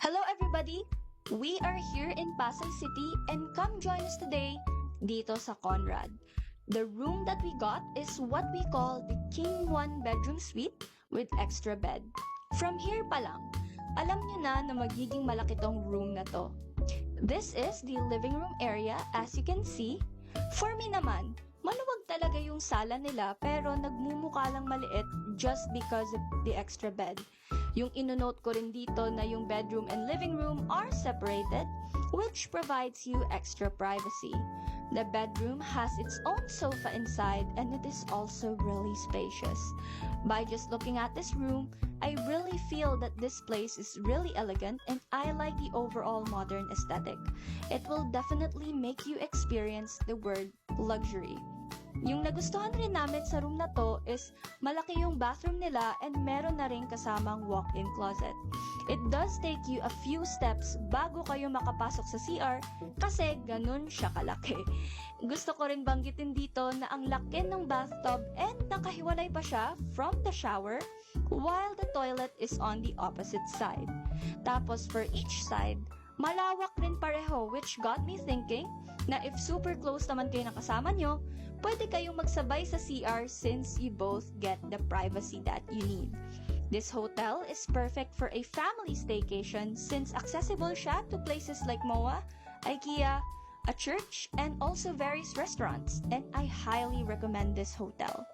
Hello everybody! We are here in Pasay City and come join us today dito sa Conrad. The room that we got is what we call the King 1 bedroom suite with extra bed. From here pa lang, alam nyo na magiging malaki tong room na to. This is the living room area as you can see. For me naman, maluwag talaga yung sala nila pero nagmumukha lang maliit just because of the extra bed. Yung inonote ko rin dito na yung bedroom and living room are separated, which provides you extra privacy. The bedroom has its own sofa inside and it is also really spacious. By just looking at this room, I really feel that this place is really elegant and I like the overall modern aesthetic. It will definitely make you experience the word luxury. Yung nagustuhan rin namin sa room na to is malaki yung bathroom nila and meron na rin kasamang walk-in closet. It does take you a few steps bago kayo makapasok sa CR kasi ganun siya kalaki. Gusto ko rin banggitin dito na ang laki ng bathtub and nakahiwalay pa siya from the shower while the toilet is on the opposite side. Tapos for each side, malawak rin pareho which got me thinking na if super close naman kayo ng kasama nyo, pwede kayong magsabay sa CR since you both get the privacy that you need. This hotel is perfect for a family staycation since accessible siya to places like MOA, IKEA, a church, and also various restaurants, and I highly recommend this hotel.